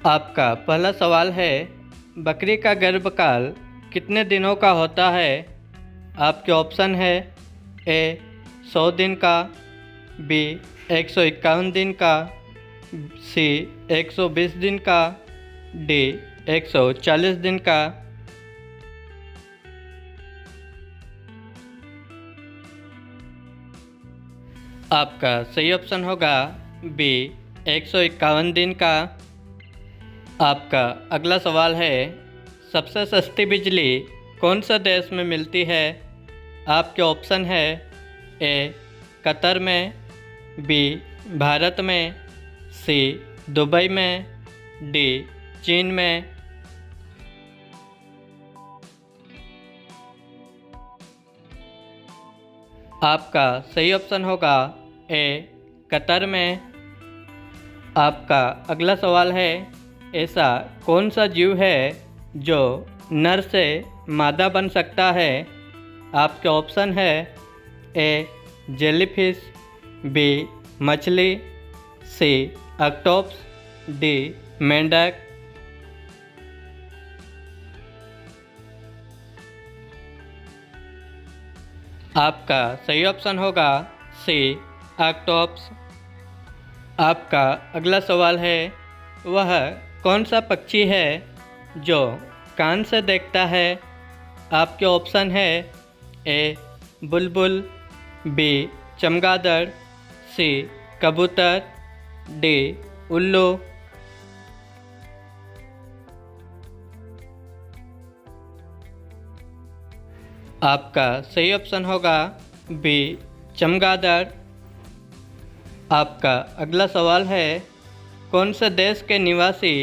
आपका पहला सवाल है, बकरी का गर्भकाल कितने दिनों का होता है? आपके ऑप्शन है ए 100 दिन का, बी 151 दिन का, सी 120 दिन का, डी 140 दिन का। आपका सही ऑप्शन होगा बी 151 दिन का। आपका अगला सवाल है, सबसे सस्ती बिजली कौन सा देश में मिलती है? आपके ऑप्शन है ए कतर में, बी भारत में, सी दुबई में, डी चीन में। आपका सही ऑप्शन होगा ए कतर में। आपका अगला सवाल है, ऐसा कौन सा जीव है जो नर से मादा बन सकता है? आपके ऑप्शन है ए जेलीफिश, बी मछली, सी ऑक्टोपस, डी मेंढक। आपका सही ऑप्शन होगा सी ऑक्टोपस। आपका अगला सवाल है, वह कौन सा पक्षी है जो कान से देखता है? आपके ऑप्शन है ए बुलबुल, बी चमगादड़, सी कबूतर, डी उल्लू। आपका सही ऑप्शन होगा बी चमगादड़। आपका अगला सवाल है, कौन से देश के निवासी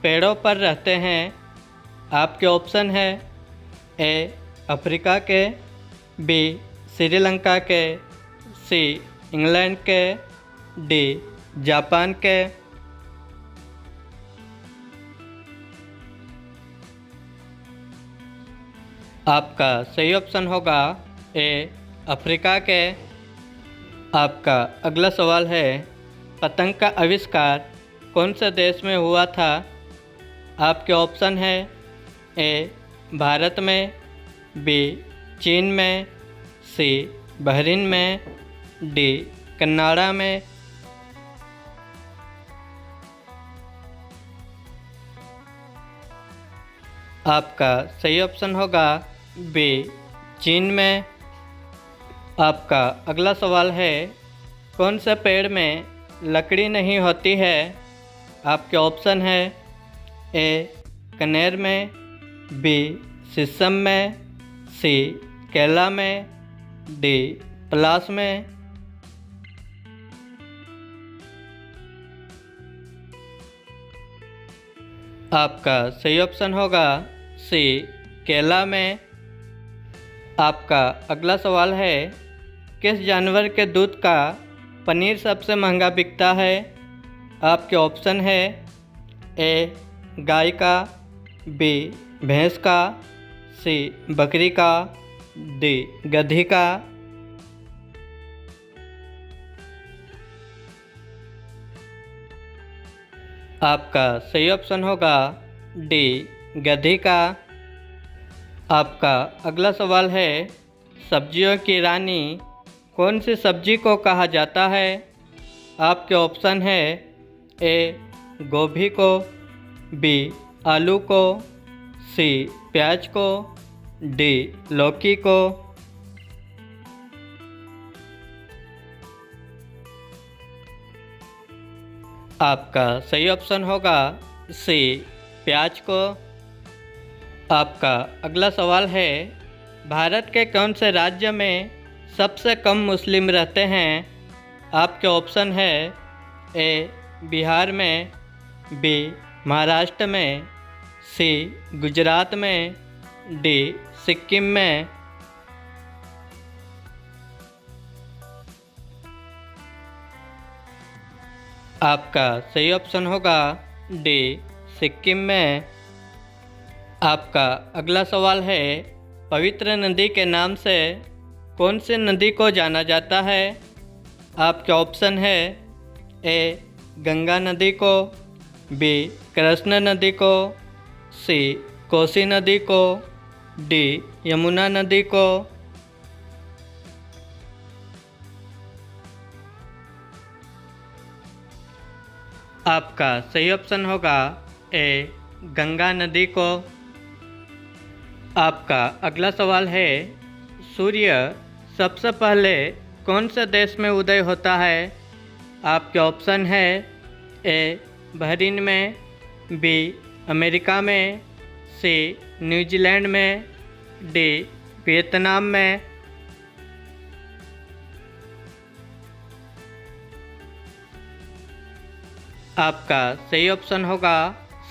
पेड़ों पर रहते हैं? आपके ऑप्शन है ए अफ्रीका के, बी श्रीलंका के, सी इंग्लैंड के, डी जापान के। आपका सही ऑप्शन होगा ए अफ्रीका के। आपका अगला सवाल है, पतंग का आविष्कार कौन से देश में हुआ था? आपके ऑप्शन है ए भारत में, बी चीन में, सी बहरीन में, डी कनाडा में। आपका सही ऑप्शन होगा बी चीन में। आपका अगला सवाल है, कौन से पेड़ में लकड़ी नहीं होती है? आपके ऑप्शन है ए कनेर में, बी शीशम में, सी केला में, डी पलाश में। आपका सही ऑप्शन होगा सी केला में। आपका अगला सवाल है, किस जानवर के दूध का पनीर सबसे महंगा बिकता है? आपके ऑप्शन है ए गाय का, बी भैंस का, सी बकरी का, डी गधी का। आपका सही ऑप्शन होगा डी गधी का। आपका अगला सवाल है, सब्जियों की रानी कौन सी सब्जी को कहा जाता है? आपके ऑप्शन है ए गोभी को, बी आलू को, सी प्याज को, डी लौकी को। आपका सही ऑप्शन होगा सी प्याज को। आपका अगला सवाल है, भारत के कौन से राज्य में सबसे कम मुस्लिम रहते हैं? आपके ऑप्शन है ए बिहार में, बी महाराष्ट्र में, सी गुजरात में, डी सिक्किम में। आपका सही ऑप्शन होगा डी सिक्किम में। आपका अगला सवाल है, पवित्र नदी के नाम से कौन सी नदी को जाना जाता है? आपके ऑप्शन है ए गंगा नदी को, बी कृष्ण नदी को, सी कोसी नदी को, डी यमुना नदी को। आपका सही ऑप्शन होगा ए गंगा नदी को। आपका अगला सवाल है, सूर्य सबसे पहले कौन से देश में उदय होता है? आपके ऑप्शन है ए बहरीन में, बी अमेरिका में, सी न्यूजीलैंड में, डी वियतनाम में। आपका सही ऑप्शन होगा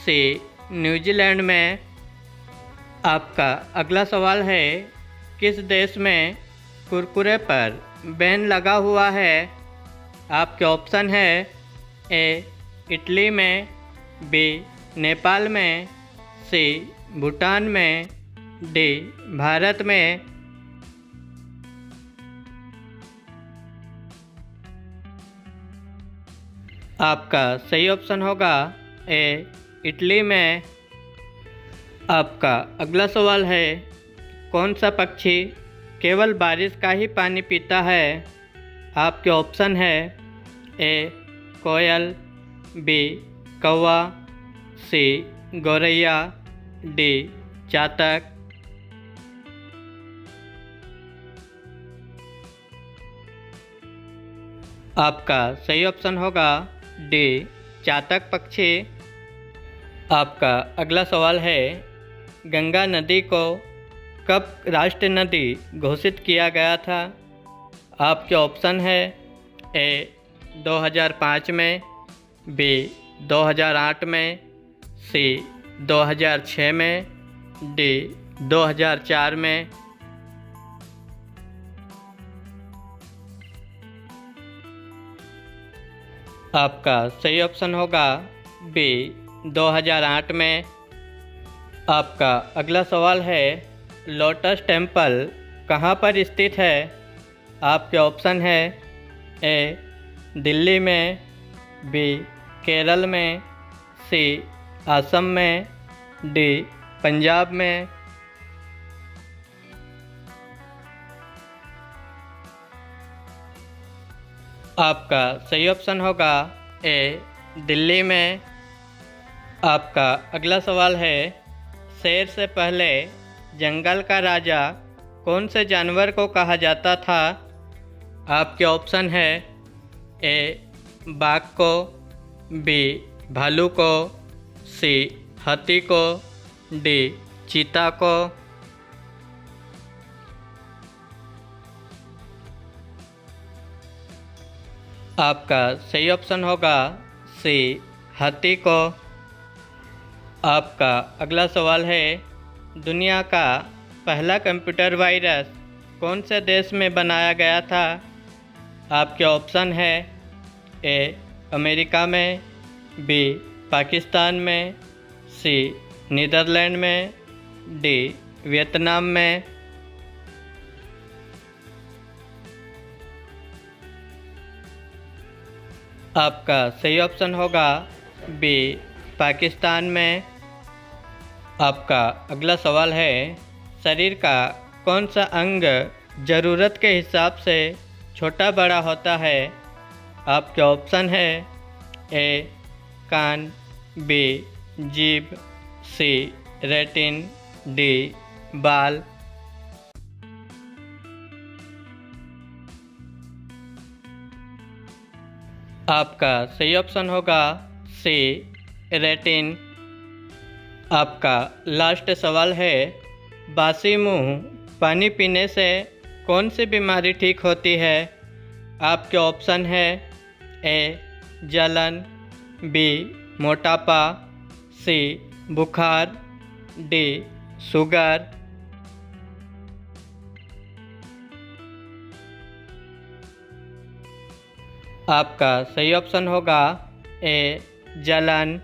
सी न्यूजीलैंड में। आपका अगला सवाल है, किस देश में कुरकुरे पर बैन लगा हुआ है? आपके ऑप्शन है ए इटली में, बी नेपाल में, सी भूटान में, डी भारत में। आपका सही ऑप्शन होगा ए इटली में। आपका अगला सवाल है, कौन सा पक्षी केवल बारिश का ही पानी पीता है? आपके ऑप्शन है ए कोयल, बी कौवा, सी गौरैया, डी चातक। आपका सही ऑप्शन होगा डी चातक पक्षी। आपका अगला सवाल है, गंगा नदी को कब राष्ट्रीय नदी घोषित किया गया था? आपके ऑप्शन है ए 2005 में, बी 2008 में, सी 2006 में, डी 2004 में। आपका सही ऑप्शन होगा बी 2008 में। आपका अगला सवाल है, लोटस टेम्पल कहाँ पर स्थित है? आपके ऑप्शन है ए दिल्ली में, बी केरल में, सी असम में, डी पंजाब में। आपका सही ऑप्शन होगा ए दिल्ली में। आपका अगला सवाल है, शेर से पहले जंगल का राजा कौन से जानवर को कहा जाता था? आपके ऑप्शन है ए बाघ को, बी भालू को, सी हाथी को, डी चीता को। आपका सही ऑप्शन होगा सी हाथी को। आपका अगला सवाल है, दुनिया का पहला कंप्यूटर वायरस कौन से देश में बनाया गया था? आपके ऑप्शन है ए अमेरिका में, बी पाकिस्तान में, सी नीदरलैंड में, डी वियतनाम में। आपका सही ऑप्शन होगा बी पाकिस्तान में। आपका अगला सवाल है, शरीर का कौन सा अंग ज़रूरत के हिसाब से छोटा बड़ा होता है? आपके ऑप्शन है ए कान, बी जीभ, सी रेटिन, डी बाल। आपका सही ऑप्शन होगा सी रेटिन। आपका लास्ट सवाल है, बासी मुंह पानी पीने से कौन सी बीमारी ठीक होती है? आपके ऑप्शन है ए जलन, बी मोटापा, सी बुखार, डी शुगर। आपका सही ऑप्शन होगा ए जलन।